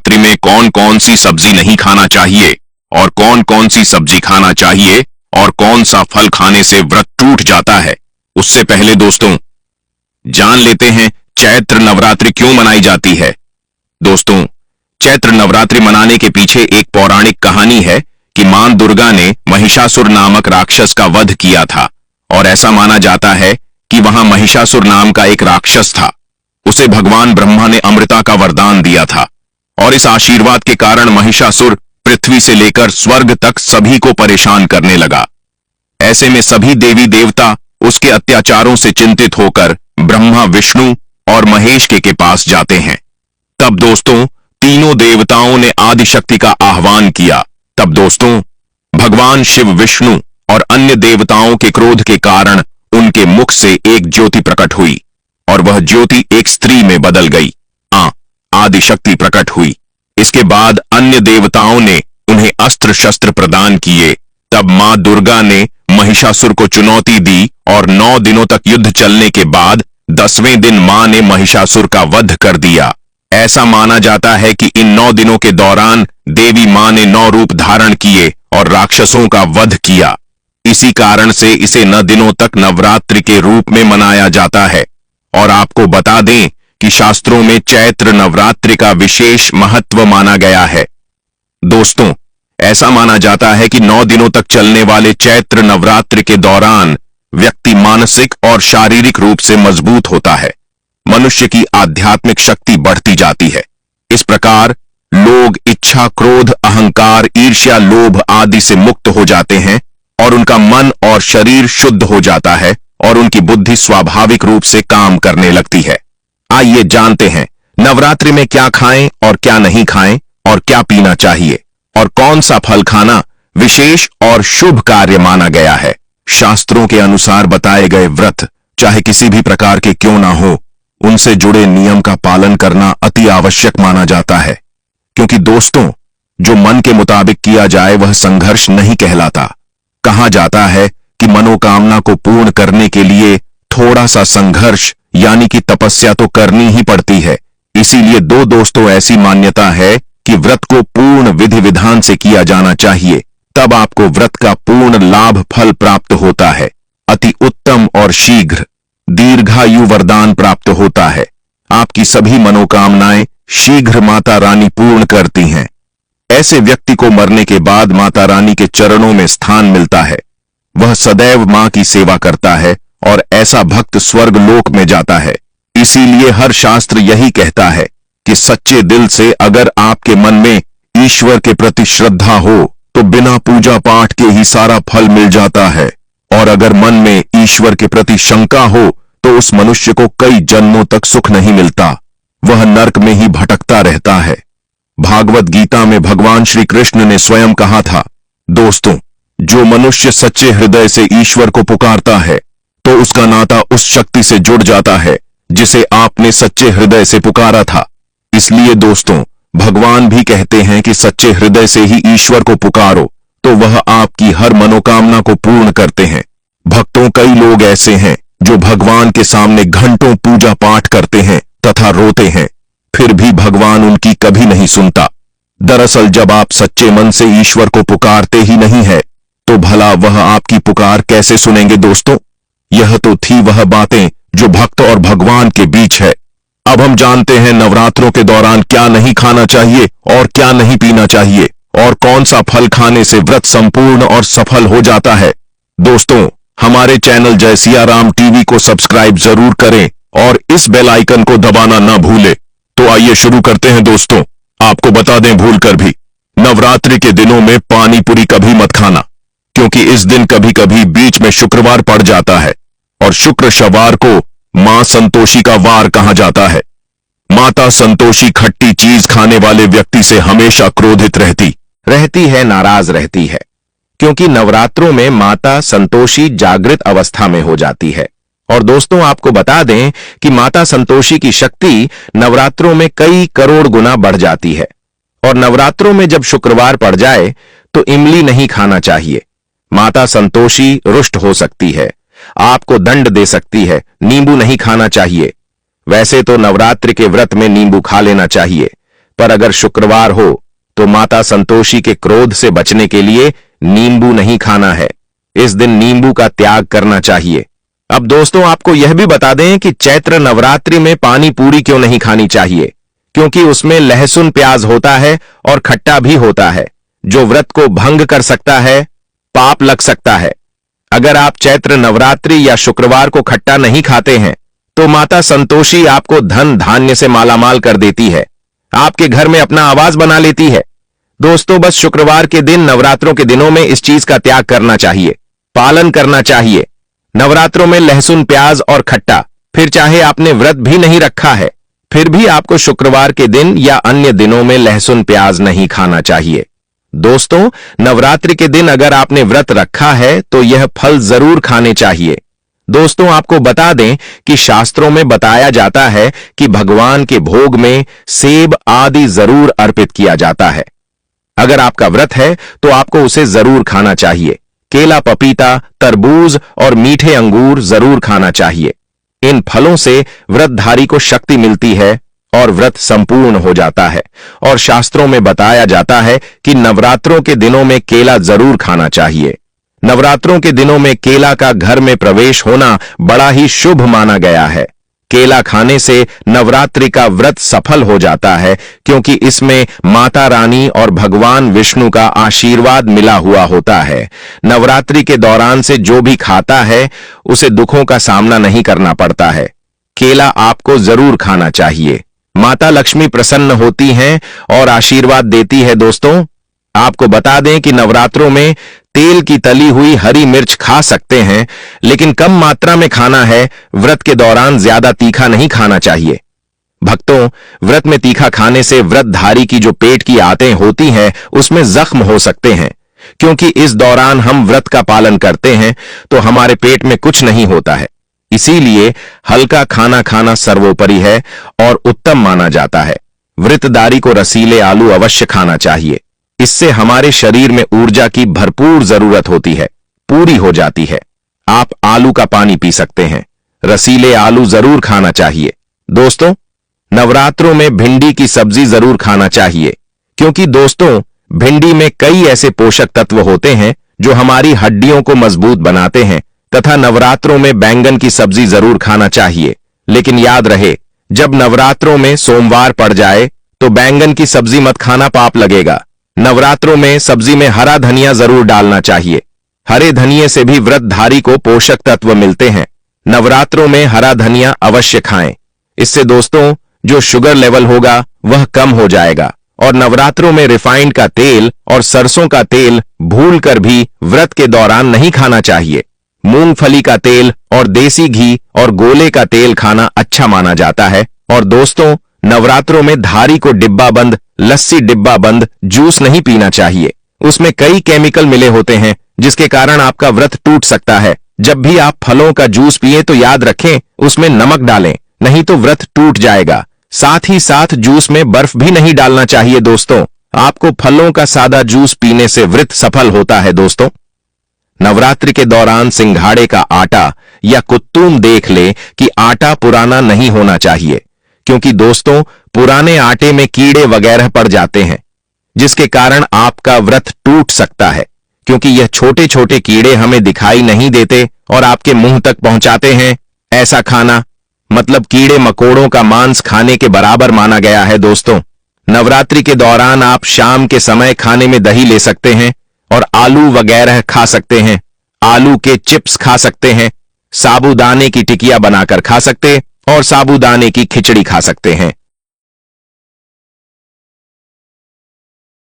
नवरात्रि में कौन कौन सी सब्जी नहीं खाना चाहिए और कौन कौन सी सब्जी खाना चाहिए और कौन सा फल खाने से व्रत टूट जाता है, उससे पहले दोस्तों जान लेते हैं चैत्र नवरात्रि क्यों मनाई जाती है। दोस्तों, चैत्र नवरात्रि मनाने के पीछे एक पौराणिक कहानी है कि मां दुर्गा ने महिषासुर नामक राक्षस का वध किया था और ऐसा माना जाता है कि वहां महिषासुर नाम का एक राक्षस था। उसे भगवान ब्रह्मा ने अमृता का वरदान दिया था और इस आशीर्वाद के कारण महिषासुर पृथ्वी से लेकर स्वर्ग तक सभी को परेशान करने लगा। ऐसे में सभी देवी देवता उसके अत्याचारों से चिंतित होकर ब्रह्मा, विष्णु और महेश के पास जाते हैं। तब दोस्तों तीनों देवताओं ने आदिशक्ति का आह्वान किया। तब दोस्तों भगवान शिव, विष्णु और अन्य देवताओं के क्रोध के कारण उनके मुख से एक ज्योति प्रकट हुई और वह ज्योति एक स्त्री में बदल गई। आदिशक्ति प्रकट हुई। इसके बाद अन्य देवताओं ने उन्हें अस्त्र शस्त्र प्रदान किए। तब मां दुर्गा ने महिषासुर को चुनौती दी और 9 दिनों तक युद्ध चलने के बाद 10वें दिन मां ने महिषासुर का वध कर दिया। ऐसा माना जाता है कि इन 9 दिनों के दौरान देवी मां ने 9 रूप धारण किए और राक्षसों का वध किया। इसी कारण से इसे 9 दिनों तक नवरात्रि के रूप में मनाया जाता है। और आपको बता दें कि शास्त्रों में चैत्र नवरात्रि का विशेष महत्व माना गया है। दोस्तों, ऐसा माना जाता है कि 9 दिनों तक चलने वाले चैत्र नवरात्रि के दौरान व्यक्ति मानसिक और शारीरिक रूप से मजबूत होता है। मनुष्य की आध्यात्मिक शक्ति बढ़ती जाती है। इस प्रकार लोग इच्छा, क्रोध, अहंकार, ईर्ष्या, लोभ आदि से मुक्त हो जाते हैं और उनका मन और शरीर शुद्ध हो जाता है और उनकी बुद्धि स्वाभाविक रूप से काम करने लगती है। आइए जानते हैं नवरात्रि में क्या खाएं और क्या नहीं खाएं और क्या पीना चाहिए और कौन सा फल खाना विशेष और शुभ कार्य माना गया है। शास्त्रों के अनुसार बताए गए व्रत चाहे किसी भी प्रकार के क्यों ना हो, उनसे जुड़े नियम का पालन करना अति आवश्यक माना जाता है। क्योंकि दोस्तों जो मन के मुताबिक किया जाए वह संघर्ष नहीं कहलाता। कहा जाता है कि मनोकामना को पूर्ण करने के लिए थोड़ा सा संघर्ष यानी कि तपस्या तो करनी ही पड़ती है। इसीलिए दोस्तों ऐसी मान्यता है कि व्रत को पूर्ण विधि विधान से किया जाना चाहिए, तब आपको व्रत का पूर्ण लाभ फल प्राप्त होता है। अति उत्तम और शीघ्र दीर्घायु वरदान प्राप्त होता है। आपकी सभी मनोकामनाएं शीघ्र माता रानी पूर्ण करती हैं। ऐसे व्यक्ति को मरने के बाद माता रानी के चरणों में स्थान मिलता है। वह सदैव मां की सेवा करता है और ऐसा भक्त स्वर्ग लोक में जाता है। इसीलिए हर शास्त्र यही कहता है कि सच्चे दिल से अगर आपके मन में ईश्वर के प्रति श्रद्धा हो तो बिना पूजा पाठ के ही सारा फल मिल जाता है, और अगर मन में ईश्वर के प्रति शंका हो तो उस मनुष्य को कई जन्मों तक सुख नहीं मिलता, वह नरक में ही भटकता रहता है। भागवत गीता में भगवान श्री कृष्ण ने स्वयं कहा था, दोस्तों जो मनुष्य सच्चे हृदय से ईश्वर को पुकारता है तो उसका नाता उस शक्ति से जुड़ जाता है जिसे आपने सच्चे हृदय से पुकारा था। इसलिए दोस्तों भगवान भी कहते हैं कि सच्चे हृदय से ही ईश्वर को पुकारो तो वह आपकी हर मनोकामना को पूर्ण करते हैं। भक्तों कई लोग ऐसे हैं जो भगवान के सामने घंटों पूजा पाठ करते हैं तथा रोते हैं, फिर भी भगवान उनकी कभी नहीं सुनता। दरअसल जब आप सच्चे मन से ईश्वर को पुकारते ही नहीं है तो भला वह आपकी पुकार कैसे सुनेंगे। दोस्तों यह तो थी वह बातें जो भक्त और भगवान के बीच है। अब हम जानते हैं नवरात्रों के दौरान क्या नहीं खाना चाहिए और क्या नहीं पीना चाहिए और कौन सा फल खाने से व्रत संपूर्ण और सफल हो जाता है। दोस्तों हमारे चैनल जय सिया राम टीवी को सब्सक्राइब जरूर करें और इस बेल आइकन को दबाना ना भूलें। तो आइए शुरू करते हैं। दोस्तों आपको बता दें भूलकर भी नवरात्रि के दिनों में पानी पूरी कभी मत खाना, क्योंकि इस दिन कभी कभी बीच में शुक्रवार पड़ जाता है और शुक्र शवार को मां संतोषी का वार कहा जाता है। माता संतोषी खट्टी चीज खाने वाले व्यक्ति से हमेशा क्रोधित रहती है, नाराज रहती है, क्योंकि नवरात्रों में माता संतोषी जागृत अवस्था में हो जाती है। और दोस्तों आपको बता दें कि माता संतोषी की शक्ति नवरात्रों में कई करोड़ गुना बढ़ जाती है। और नवरात्रों में जब शुक्रवार पड़ जाए तो इमली नहीं खाना चाहिए। माता संतोषी रुष्ट हो सकती है, आपको दंड दे सकती है। नींबू नहीं खाना चाहिए। वैसे तो नवरात्रि के व्रत में नींबू खा लेना चाहिए, पर अगर शुक्रवार हो तो माता संतोषी के क्रोध से बचने के लिए नींबू नहीं खाना है। इस दिन नींबू का त्याग करना चाहिए। अब दोस्तों आपको यह भी बता दें कि चैत्र नवरात्रि में पानी पूरी क्यों नहीं खानी चाहिए, क्योंकि उसमें लहसुन प्याज होता है और खट्टा भी होता है, जो व्रत को भंग कर सकता है, पाप लग सकता है। अगर आप चैत्र नवरात्रि या शुक्रवार को खट्टा नहीं खाते हैं तो माता संतोषी आपको धन धान्य से मालामाल कर देती है, आपके घर में अपना आवास बना लेती है। दोस्तों बस शुक्रवार के दिन, नवरात्रों के दिनों में इस चीज का त्याग करना चाहिए, पालन करना चाहिए। नवरात्रों में लहसुन प्याज और खट्टा, फिर चाहे आपने व्रत भी नहीं रखा है फिर भी आपको शुक्रवार के दिन या अन्य दिनों में लहसुन प्याज नहीं खाना चाहिए। दोस्तों नवरात्रि के दिन अगर आपने व्रत रखा है तो यह फल जरूर खाने चाहिए। दोस्तों आपको बता दें कि शास्त्रों में बताया जाता है कि भगवान के भोग में सेब आदि जरूर अर्पित किया जाता है। अगर आपका व्रत है तो आपको उसे जरूर खाना चाहिए। केला, पपीता, तरबूज और मीठे अंगूर जरूर खाना चाहिए। इन फलों से व्रतधारी को शक्ति मिलती है और व्रत संपूर्ण हो जाता है। और शास्त्रों में बताया जाता है कि नवरात्रों के दिनों में केला जरूर खाना चाहिए। नवरात्रों के दिनों में केला का घर में प्रवेश होना बड़ा ही शुभ माना गया है। केला खाने से नवरात्रि का व्रत सफल हो जाता है, क्योंकि इसमें माता रानी और भगवान विष्णु का आशीर्वाद मिला हुआ होता है। नवरात्रि के दौरान से जो भी खाता है उसे दुखों का सामना नहीं करना पड़ता है। केला आपको जरूर खाना चाहिए। माता लक्ष्मी प्रसन्न होती हैं और आशीर्वाद देती है। दोस्तों आपको बता दें कि नवरात्रों में तेल की तली हुई हरी मिर्च खा सकते हैं, लेकिन कम मात्रा में खाना है। व्रत के दौरान ज्यादा तीखा नहीं खाना चाहिए। भक्तों व्रत में तीखा खाने से व्रतधारी की जो पेट की आंतें होती हैं उसमें जख्म हो सकते हैं। क्योंकि इस दौरान हम व्रत का पालन करते हैं तो हमारे पेट में कुछ नहीं होता है, इसीलिए हल्का खाना खाना सर्वोपरि है और उत्तम माना जाता है। व्रतधारी को रसीले आलू अवश्य खाना चाहिए। इससे हमारे शरीर में ऊर्जा की भरपूर जरूरत होती है, पूरी हो जाती है। आप आलू का पानी पी सकते हैं। रसीले आलू जरूर खाना चाहिए। दोस्तों नवरात्रों में भिंडी की सब्जी जरूर खाना चाहिए, क्योंकि दोस्तों भिंडी में कई ऐसे पोषक तत्व होते हैं जो हमारी हड्डियों को मजबूत बनाते हैं। तथा नवरात्रों में बैंगन की सब्जी जरूर खाना चाहिए। लेकिन याद रहे, जब नवरात्रों में सोमवार पड़ जाए तो बैंगन की सब्जी मत खाना, पाप लगेगा। नवरात्रों में सब्जी में हरा धनिया जरूर डालना चाहिए। हरे धनिये से भी व्रतधारी को पोषक तत्व मिलते हैं। नवरात्रों में हरा धनिया अवश्य खाएं। इससे दोस्तों जो शुगर लेवल होगा वह कम हो जाएगा। और नवरात्रों में रिफाइंड का तेल और सरसों का तेल भूलकर भी व्रत के दौरान नहीं खाना चाहिए। मूंगफली का तेल और देसी घी और गोले का तेल खाना अच्छा माना जाता है। और दोस्तों नवरात्रों में धारी को डिब्बा बंद लस्सी, डिब्बा बंद जूस नहीं पीना चाहिए। उसमें कई केमिकल मिले होते हैं जिसके कारण आपका व्रत टूट सकता है। जब भी आप फलों का जूस पिए तो याद रखें उसमें नमक डालें, नहीं तो व्रत टूट जाएगा। साथ ही साथ जूस में बर्फ भी नहीं डालना चाहिए। दोस्तों आपको फलों का सादा जूस पीने से व्रत सफल होता है। दोस्तों नवरात्रि के दौरान सिंघाड़े का आटा या कुत्तूम देख ले कि आटा पुराना नहीं होना चाहिए, क्योंकि दोस्तों पुराने आटे में कीड़े वगैरह पड़ जाते हैं, जिसके कारण आपका व्रत टूट सकता है। क्योंकि यह छोटे छोटे कीड़े हमें दिखाई नहीं देते और आपके मुंह तक पहुंचाते हैं। ऐसा खाना मतलब कीड़े मकोड़ों का मांस खाने के बराबर माना गया है। दोस्तों नवरात्रि के दौरान आप शाम के समय खाने में दही ले सकते हैं और आलू वगैरह खा सकते हैं। आलू के चिप्स खा सकते हैं, साबूदाने की टिकिया बनाकर खा सकते और साबूदाने की खिचड़ी खा सकते हैं।